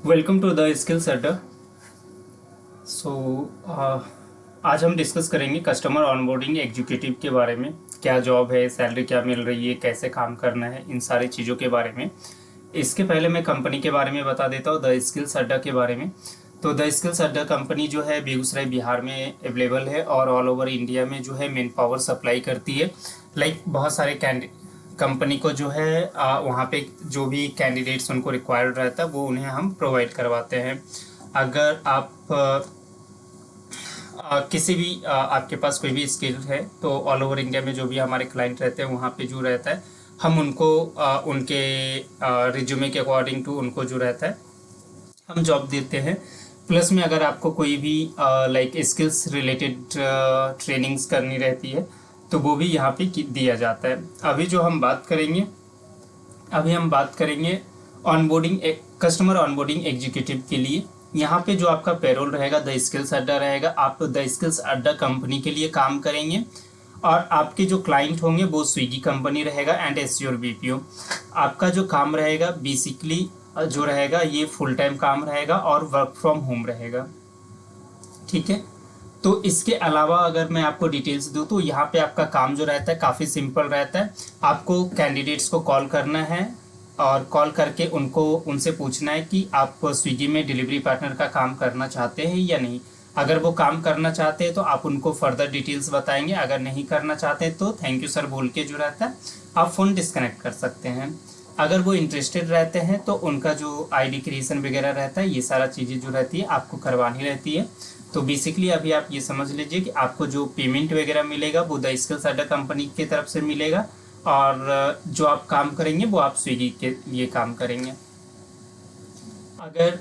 Welcome to the skills अड्डा। सो आज हम डिस्कस करेंगे कस्टमर ऑनबोर्डिंग एग्जीक्यूटिव के बारे में। क्या जॉब है, सैलरी क्या मिल रही है, कैसे काम करना है, इन सारी चीज़ों के बारे में। इसके पहले मैं कंपनी के बारे में बता देता हूँ, द स्किल्स अड्डा के बारे में। तो द स्किल्स अड्डा कंपनी जो है बेगूसराय बिहार में अवेलेबल है और ऑल ओवर इंडिया में जो है मैन पावर सप्लाई करती है। लाइक बहुत सारे कंपनी को जो है वहाँ पे जो भी कैंडिडेट्स उनको रिक्वायर्ड रहता है वो उन्हें हम प्रोवाइड करवाते हैं। अगर आप किसी भी आपके पास कोई भी स्किल है तो ऑल ओवर इंडिया में जो भी हमारे क्लाइंट रहते हैं वहाँ पे जो रहता है हम उनको उनके रिज्यूमे के अकॉर्डिंग टू उनको जो रहता है हम जॉब देते हैं। प्लस में अगर आपको कोई भी लाइक स्किल्स रिलेटेड ट्रेनिंग्स करनी रहती है तो वो भी यहाँ पे दिया जाता है। अभी हम बात करेंगे ऑनबोर्डिंग कस्टमर ऑनबोर्डिंग एग्जीक्यूटिव के लिए। यहाँ पे जो आपका पेरोल रहेगा द स्किल्स अड्डा रहेगा। आप द स्किल्स अड्डा कंपनी के लिए काम करेंगे और आपके जो क्लाइंट होंगे वो स्विगी कंपनी रहेगा एंड एश्योर बीपीओ। आपका जो काम रहेगा बेसिकली जो रहेगा ये फुल टाइम काम रहेगा और वर्क फ्रॉम होम रहेगा। ठीक है, तो इसके अलावा अगर मैं आपको डिटेल्स दूं तो यहाँ पे आपका काम जो रहता है काफ़ी सिंपल रहता है। आपको कैंडिडेट्स को कॉल करना है और कॉल करके उनसे पूछना है कि आप स्विगी में डिलीवरी पार्टनर का काम करना चाहते हैं या नहीं। अगर वो काम करना चाहते हैं तो आप उनको फर्दर डिटेल्स बताएंगे, अगर नहीं करना चाहते तो थैंक यू सर बोल के जो रहता है आप फ़ोन डिस्कनेक्ट कर सकते हैं। अगर वो इंटरेस्टेड रहते हैं तो उनका जो आईडी क्रिएशन वगैरह रहता है ये सारा चीज़ें जो रहती है आपको करवानी रहती है। तो बेसिकली अभी आप ये समझ लीजिए कि आपको जो पेमेंट वगैरह मिलेगा वो द स्किल्स अड्डा कंपनी की तरफ से मिलेगा और जो आप काम करेंगे वो आप स्विगी के लिए काम करेंगे। अगर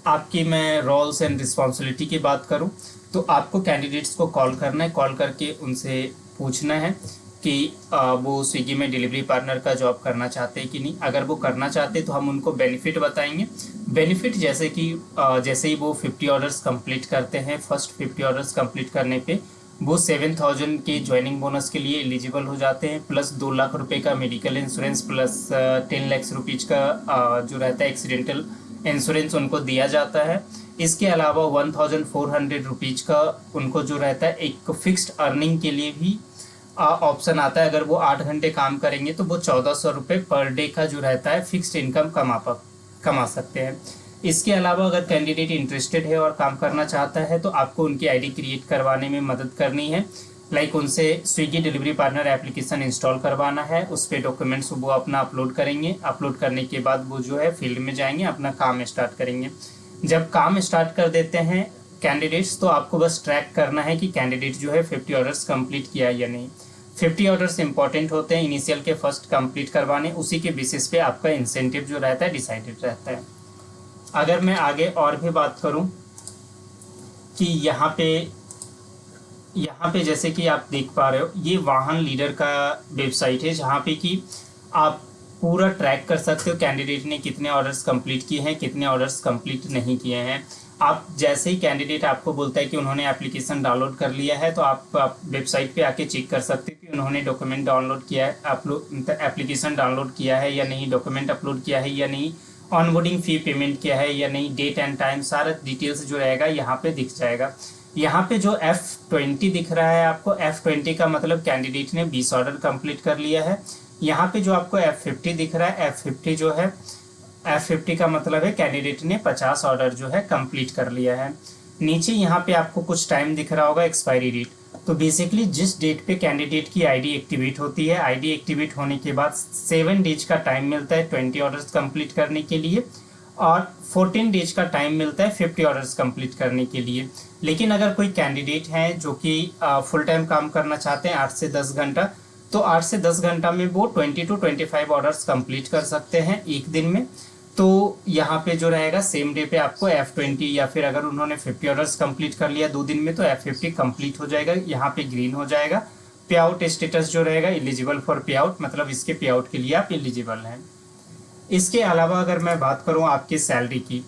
आपकी मैं रोल्स एंड रिस्पॉन्सिबिलिटी की बात करूं तो आपको कैंडिडेट्स को कॉल करना है, कॉल करके उनसे पूछना है कि वो स्विगी में डिलीवरी पार्टनर का जॉब करना चाहते हैं कि नहीं। अगर वो करना चाहते हैं तो हम उनको बेनिफिट बताएंगे। बेनिफिट जैसे कि जैसे ही वो 50 ऑर्डर्स कंप्लीट करते हैं, फर्स्ट 50 ऑर्डर्स कंप्लीट करने पे वो 7,000 के ज्वाइनिंग बोनस के लिए एलिजिबल हो जाते हैं, प्लस 2 लाख रुपए का medical insurance, plus 10 lakh rupees का जो रहता है एक्सीडेंटल इंश्योरेंस उनको दिया जाता है। इसके अलावा 1,400 रुपीज का उनको जो रहता है एक फिक्स्ड अर्निंग के लिए भी ऑप्शन आता है। अगर वो 8 घंटे काम करेंगे तो वो 1,400 रुपये पर डे का जो रहता है फिक्स्ड इनकम कमा सकते हैं। इसके अलावा अगर कैंडिडेट इंटरेस्टेड है और काम करना चाहता है तो आपको उनकी आईडी क्रिएट करवाने में मदद करनी है। लाइक उनसे Swiggy delivery partner application install करवाना है, उस पर डॉक्यूमेंट्स वो अपना अपलोड करेंगे। अपलोड करने के बाद वो जो है फील्ड में जाएंगे, अपना काम स्टार्ट करेंगे। जब काम स्टार्ट कर देते हैं कैंडिडेट्स तो आपको बस ट्रैक करना है कि कैंडिडेट जो है 50 ऑर्डर्स कंप्लीट किया या नहीं। 50 ऑर्डर्स इंपॉर्टेंट होते हैं इनिशियल के फर्स्ट कंप्लीट करवाने, उसी के बेसिस पे आपका इंसेंटिव जो रहता है डिसाइडेड रहता है। अगर मैं आगे और भी बात करूं कि यहाँ पे जैसे कि आप देख पा रहे हो ये वाहन लीडर का वेबसाइट है जहाँ पे कि आप पूरा ट्रैक कर सकते हो कैंडिडेट ने कितने ऑर्डर्स कंप्लीट किए हैं, कितने ऑर्डर्स कंप्लीट नहीं किए हैं। आप जैसे ही कैंडिडेट आपको बोलता है कि उन्होंने एप्लीकेशन डाउनलोड कर लिया है तो आप वेबसाइट पे आके चेक कर सकते हो कि उन्होंने डॉक्यूमेंट डाउनलोड किया है, एप्लीकेशन डाउनलोड किया है या नहीं, डॉक्यूमेंट अपलोड किया है या नहीं, ऑनबोर्डिंग फ़ी पेमेंट किया है या नहीं, डेट एंड टाइम सारा डिटेल्स जो रहेगा यहाँ पे दिख जाएगा। यहाँ पे जो F20 दिख रहा है आपको, F20 का मतलब कैंडिडेट ने 20 ऑर्डर कंप्लीट कर लिया है। यहाँ पे जो आपको F50 दिख रहा है, F50 का मतलब है कैंडिडेट ने 50 ऑर्डर जो है कंप्लीट कर लिया है। नीचे यहाँ पे आपको कुछ टाइम दिख रहा होगा, एक्सपायरी डेट। तो बेसिकली जिस डेट पे कैंडिडेट की आईडी एक्टिवेट होती है, आईडी एक्टिवेट होने के बाद 7 डेज का टाइम मिलता है 20 ऑर्डर्स कंप्लीट करने के लिए और 14 डेज का टाइम मिलता है 50 ऑर्डर्स कंप्लीट करने के लिए। लेकिन अगर कोई कैंडिडेट है जो कि फुल टाइम काम करना चाहते हैं 8 से 10 घंटा, तो 8 से 10 घंटा में वो 20 to 25 ऑर्डर्स कंप्लीट कर सकते हैं एक दिन में। तो यहाँ पे जो रहेगा सेम डे पे आपको F20 या फिर अगर उन्होंने 50 ऑर्डर्स कंप्लीट कर लिया 2 दिन में तो F50 कंप्लीट हो जाएगा, यहाँ पे ग्रीन हो जाएगा। पे आउट स्टेटस जो रहेगा एलिजिबल फॉर पे आउट, मतलब इसके पे आउट के लिए आप एलिजिबल हैं। इसके अलावा अगर मैं बात करूं आपकी सैलरी की,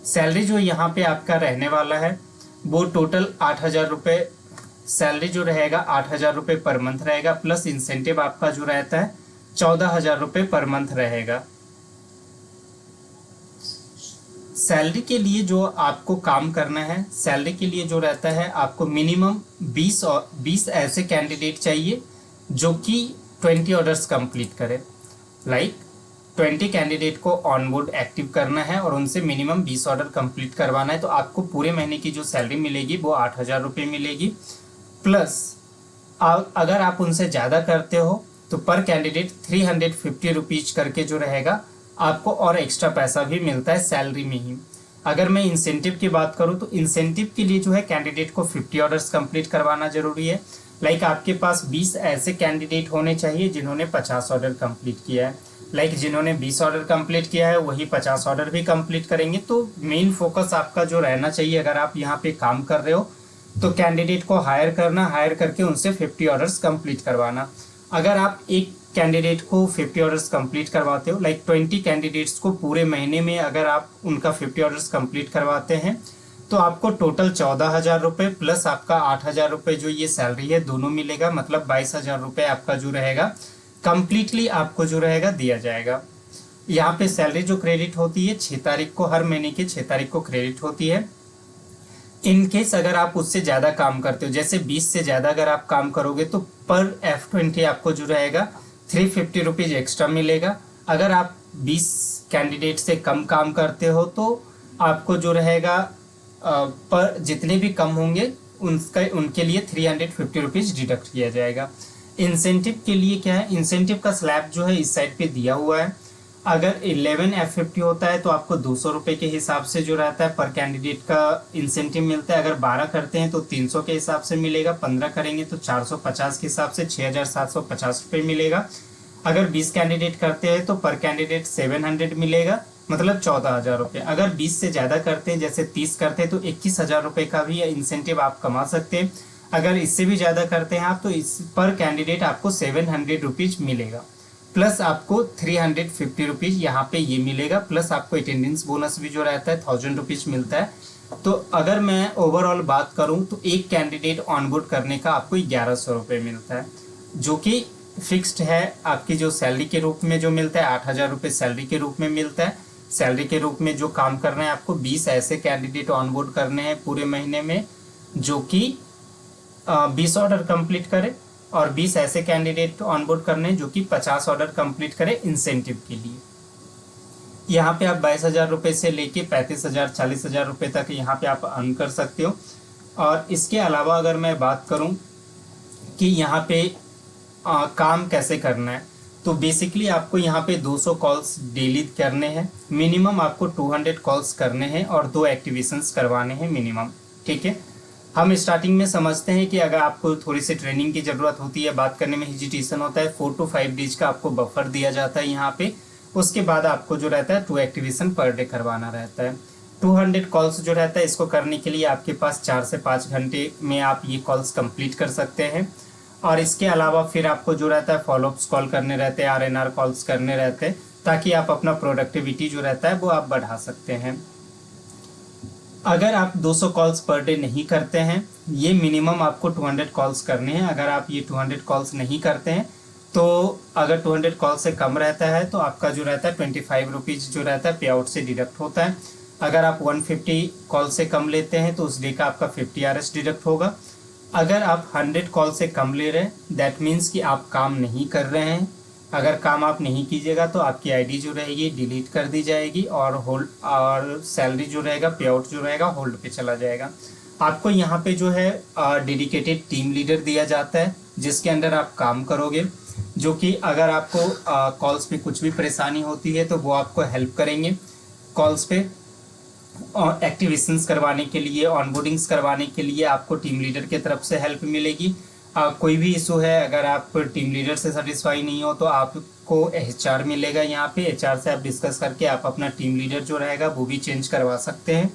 सैलरी जो यहाँ पे आपका रहने वाला है वो टोटल 8,000 रुपये सैलरी जो रहेगा 8,000 रुपये पर मंथ रहेगा, प्लस इंसेंटिव आपका जो रहता है 14,000 रुपये पर मंथ रहेगा। सैलरी के लिए जो आपको काम करना है, सैलरी के लिए जो रहता है आपको मिनिमम 20 ऐसे कैंडिडेट चाहिए जो कि 20 ऑर्डर्स कंप्लीट करे। लाइक 20 कैंडिडेट को ऑनबोर्ड एक्टिव करना है और उनसे मिनिमम 20 ऑर्डर कंप्लीट करवाना है। तो आपको पूरे महीने की जो सैलरी मिलेगी वो 8,000 रुपये मिलेगी। प्लस अगर आप उनसे ज़्यादा करते हो तो पर कैंडिडेट 350 रुपीज करके जो रहेगा आपको और एक्स्ट्रा पैसा भी मिलता है सैलरी में ही। अगर मैं इंसेंटिव की बात करूं तो इंसेंटिव के लिए जो है कैंडिडेट को 50 ऑर्डर्स कंप्लीट करवाना जरूरी है। लाइक आपके पास 20 ऐसे कैंडिडेट होने चाहिए जिन्होंने 50 ऑर्डर कंप्लीट किया है। लाइक जिन्होंने 20 ऑर्डर कंप्लीट किया है वही 50 ऑर्डर भी कंप्लीट करेंगे। तो मेन फोकस आपका जो रहना चाहिए अगर आप यहाँ पे काम कर रहे हो तो कैंडिडेट को हायर करना, हायर करके उनसे 50 ऑर्डर्स कंप्लीट करवाना। अगर आप एक कैंडिडेट को 50 ऑर्डर्स कंप्लीट करवाते हो, लाइक 20 कैंडिडेट्स को पूरे महीने में अगर आप उनका 50 ऑर्डर्स कंप्लीट करवाते हैं तो आपको टोटल 14,000 रुपये प्लस आपका 8,000 रुपये जो ये सैलरी है दोनों मिलेगा, मतलब 22,000 रुपये आपका जो रहेगा कंप्लीटली आपको जो रहेगा दिया जाएगा। यहाँ पे सैलरी जो क्रेडिट होती है 6 तारीख को, हर महीने की 6 तारीख को क्रेडिट होती है। इन केस अगर आप उससे ज़्यादा काम करते हो, जैसे 20 से ज़्यादा अगर आप काम करोगे तो पर F20 आपको जो रहेगा 350 रुपीज़ एक्स्ट्रा मिलेगा। अगर आप 20 कैंडिडेट से कम काम करते हो तो आपको जो रहेगा पर जितने भी कम होंगे उनके लिए 350 रुपीज़ डिडक्ट किया जाएगा। इंसेंटिव के लिए क्या है, इंसेंटिव का स्लैब जो है इस साइड पे दिया हुआ है। अगर 11 F50 होता है तो आपको 200 रुपये के हिसाब से जो रहता है पर कैंडिडेट का इंसेंटिव मिलता है। अगर 12 करते हैं तो 300 के हिसाब से मिलेगा, 15 करेंगे तो 450 के हिसाब से 6,750 रुपये मिलेगा। अगर 20 कैंडिडेट करते हैं तो पर कैंडिडेट 700 मिलेगा, मतलब 14,000 रुपये। अगर 20 से ज़्यादा करते हैं, जैसे 30 करते हैं तो 21,000 रुपये का भी इंसेंटिव आप कमा सकते हैं। अगर इससे भी ज़्यादा करते हैं आप तो इस पर कैंडिडेट आपको 700 रुपीज़ मिलेगा, प्लस आपको 350 रुपीज़ यहाँ पे ये मिलेगा, प्लस आपको अटेंडेंस बोनस भी जो रहता है 1,000 रुपीज़ मिलता है। तो अगर मैं ओवरऑल बात करूँ तो एक कैंडिडेट ऑनबोर्ड करने का आपको 1,100 रुपये मिलता है, जो कि फिक्स्ड है। आपकी जो सैलरी के रूप में जो मिलता है 8,000 रुपये सैलरी के रूप में मिलता है। सैलरी के रूप में जो काम करना है आपको 20 ऐसे कैंडिडेट ऑनबोर्ड करने हैं पूरे महीने में जो कि 20 ऑर्डर कंप्लीट करे, और 20 ऐसे कैंडिडेट ऑनबोर्ड करने जो कि 50 ऑर्डर कंप्लीट करें इंसेंटिव के लिए। यहाँ पे आप 22,000 रुपये से लेके 35,000 40,000 रुपये तक यहाँ पे आप अर्न कर सकते हो। और इसके अलावा अगर मैं बात करूँ कि यहाँ पे काम कैसे करना है तो बेसिकली आपको यहाँ पे 200 कॉल्स डेली करने हैं, मिनिमम आपको 200 कॉल्स करने हैं और 2 एक्टिवेशंस करवाने हैं मिनिमम। ठीक है, हम स्टार्टिंग में समझते हैं कि अगर आपको थोड़ी सी ट्रेनिंग की ज़रूरत होती है, बात करने में हेजिटेशन होता है, 4 to 5 डेज का आपको बफर दिया जाता है यहाँ पे। उसके बाद आपको जो रहता है 2 एक्टिवेशन पर डे करवाना रहता है। 200 कॉल्स जो रहता है इसको करने के लिए आपके पास 4 से 5 घंटे में आप ये कॉल्स कंप्लीट कर सकते हैं। और इसके अलावा फिर आपको जो रहता है फॉलोअप्स कॉल करने रहते हैं, RNR कॉल्स करने रहते हैं, ताकि आप अपना प्रोडक्टिविटी जो रहता है वो आप बढ़ा सकते हैं। अगर आप 200 कॉल्स पर डे नहीं करते हैं, ये मिनिमम आपको 200 कॉल्स करने हैं। अगर आप ये 200 कॉल्स नहीं करते हैं तो अगर 200 कॉल से कम रहता है तो आपका जो रहता है 25 रुपीज़ जो रहता है पे आउट से डिडक्ट होता है। अगर आप 150 कॉल से कम लेते हैं तो उस डे का आपका 50 RS डिडक्ट होगा। अगर आप 100 कॉल से कम ले रहे हैं दैट मीन्स कि आप काम नहीं कर रहे हैं। अगर काम आप नहीं कीजिएगा तो आपकी आईडी जो रहेगी डिलीट कर दी जाएगी और होल्ड और सैलरी जो रहेगा पे आउट जो रहेगा होल्ड पे चला जाएगा। आपको यहाँ पे जो है डेडिकेटेड टीम लीडर दिया जाता है जिसके अंदर आप काम करोगे, जो कि अगर आपको कॉल्स पे कुछ भी परेशानी होती है तो वो आपको हेल्प करेंगे कॉल्स पे। और एक्टिवेशंस करवाने के लिए, ऑनबोर्डिंग्स करवाने के लिए आपको टीम लीडर की तरफ से हेल्प मिलेगी। कोई भी इशू है, अगर आप टीम लीडर से सेटिस्फाई नहीं हो तो आपको HR मिलेगा। यहाँ पे HR से आप डिस्कस करके आप अपना टीम लीडर जो रहेगा वो भी चेंज करवा सकते हैं।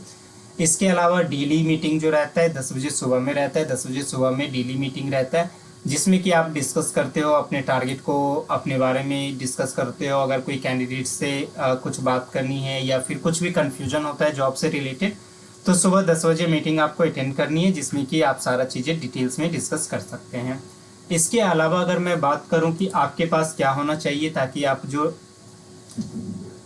इसके अलावा डेली मीटिंग जो रहता है 10 बजे सुबह में रहता है। 10 बजे सुबह में डेली मीटिंग रहता है जिसमें कि आप डिस्कस करते हो अपने टारगेट को, अपने बारे में डिस्कस करते हो। अगर कोई कैंडिडेट से कुछ बात करनी है या फिर कुछ भी कन्फ्यूजन होता है जॉब से रिलेटेड तो सुबह 10 बजे मीटिंग आपको अटेंड करनी है जिसमें कि आप सारा चीज़ें डिटेल्स में डिस्कस कर सकते हैं। इसके अलावा अगर मैं बात करूं कि आपके पास क्या होना चाहिए ताकि आप जो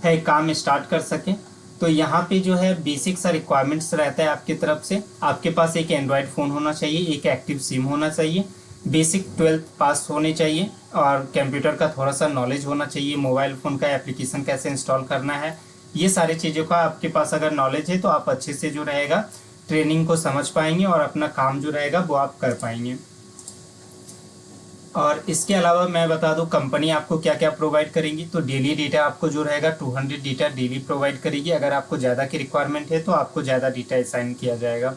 है काम स्टार्ट कर सकें तो यहाँ पे जो है बेसिक सा रिक्वायरमेंट्स रहता है आपकी तरफ से। आपके पास एक एंड्रॉयड फ़ोन होना चाहिए, एक एक्टिव सिम होना चाहिए, बेसिक 12th पास होने चाहिए और कंप्यूटर का थोड़ा सा नॉलेज होना चाहिए, मोबाइल फ़ोन का एप्लीकेशन कैसे इंस्टॉल करना है, ये सारी चीज़ों का आपके पास अगर नॉलेज है तो आप अच्छे से जो रहेगा ट्रेनिंग को समझ पाएंगे और अपना काम जो रहेगा वो आप कर पाएंगे। और इसके अलावा मैं बता दूं कंपनी आपको क्या क्या प्रोवाइड करेंगी। तो डेली डेटा आपको जो रहेगा 200 डेटा डेली प्रोवाइड करेगी। अगर आपको ज़्यादा की रिक्वायरमेंट है तो आपको ज़्यादा डेटा असाइन किया जाएगा।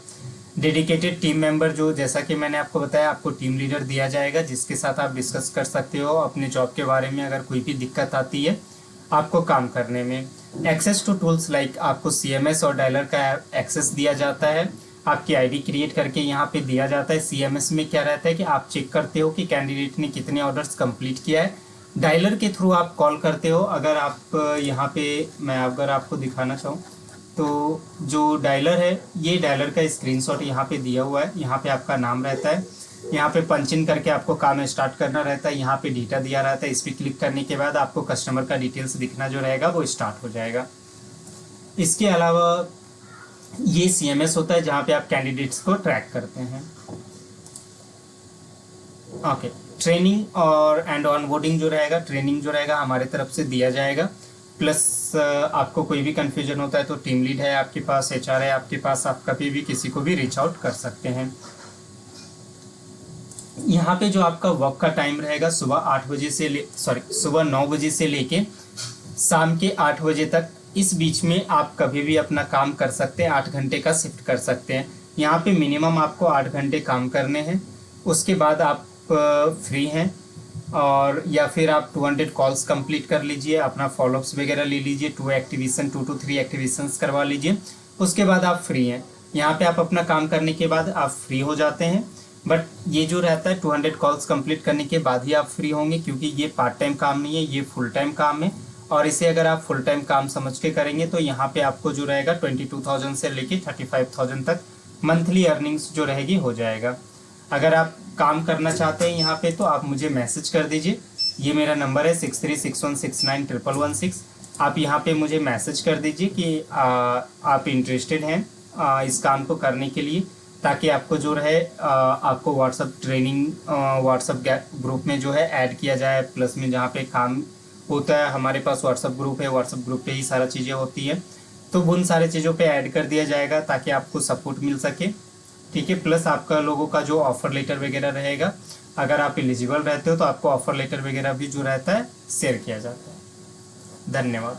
डेडिकेटेड टीम मेंबर, जो जैसा कि मैंने आपको बताया, आपको टीम लीडर दिया जाएगा जिसके साथ आप डिस्कस कर सकते हो अपने जॉब के बारे में अगर कोई भी दिक्कत आती है आपको काम करने में। एक्सेस टू टूल्स लाइक आपको CMS और डायलर का एक्सेस दिया जाता है, आपकी आईडी क्रिएट करके यहाँ पे दिया जाता है। CMS में क्या रहता है कि आप चेक करते हो कि कैंडिडेट ने कितने ऑर्डर्स कंप्लीट किया है। डायलर के थ्रू आप कॉल करते हो। अगर आप यहाँ पे मैं अगर आपको दिखाना चाहूँ तो जो डायलर है, ये डायलर का स्क्रीनशॉट यहाँ पे दिया हुआ है। यहाँ पे आपका नाम रहता है, यहाँ पे पंच इन करके आपको काम स्टार्ट करना रहता है। यहाँ पे डेटा दिया रहता है, इस पर क्लिक करने के बाद आपको कस्टमर का डिटेल्स दिखना जो रहेगा वो स्टार्ट हो जाएगा। इसके अलावा ये CMS होता है जहाँ पे आप कैंडिडेट्स को ट्रैक करते हैं। ओके, ट्रेनिंग और एंड ऑनबोर्डिंग जो रहेगा, ट्रेनिंग जो रहेगा हमारे तरफ से दिया जाएगा। प्लस आपको कोई भी कन्फ्यूजन होता है तो टीम लीड है आपके पास, HR है आपके पास, आप कभी भी किसी को भी रीच आउट कर सकते हैं। यहाँ पे जो आपका वर्क का टाइम रहेगा सुबह 9 बजे से लेके शाम के 8 बजे तक, इस बीच में आप कभी भी अपना काम कर सकते हैं। 8 घंटे का शिफ्ट कर सकते हैं। यहाँ पे मिनिमम आपको 8 घंटे काम करने हैं, उसके बाद आप फ्री हैं। और या फिर आप 200 कॉल्स कंप्लीट कर लीजिए, अपना फॉलोअप्स वगैरह ले लीजिए, 2 to 3 एक्टिवेशंस करवा लीजिए, उसके बाद आप फ्री हैं। यहाँ पे आप अपना काम करने के बाद आप फ्री हो जाते हैं। बट ये जो रहता है 200 कॉल्स कंप्लीट करने के बाद ही आप फ्री होंगे, क्योंकि ये पार्ट टाइम काम नहीं है, ये फुल टाइम काम है। और इसे अगर आप फुल टाइम काम समझ के करेंगे तो यहाँ पे आपको जो रहेगा 22,000 से लेके 35,000 तक मंथली अर्निंग्स जो रहेगी हो जाएगा। अगर आप काम करना चाहते हैं यहाँ पे तो आप मुझे मैसेज कर दीजिए। ये मेरा नंबर है 6361691116। आप यहाँ पे मुझे मैसेज कर दीजिए कि आप इंटरेस्टेड हैं इस काम को करने के लिए, ताकि आपको जो रहे आपको व्हाट्सअप ट्रेनिंग व्हाट्सअप ग्रुप में जो है ऐड किया जाए। प्लस में जहाँ पे काम होता है, हमारे पास व्हाट्सअप ग्रुप है, व्हाट्सअप ग्रुप पे ही सारा चीज़ें होती है, तो उन सारे चीज़ों पे ऐड कर दिया जाएगा ताकि आपको सपोर्ट मिल सके। ठीक है, प्लस आपका लोगों का जो ऑफ़र लेटर वगैरह रहेगा, अगर आप एलिजिबल रहते हो तो आपको ऑफ़र लेटर वगैरह भी जो रहता है शेयर किया जाता है। धन्यवाद।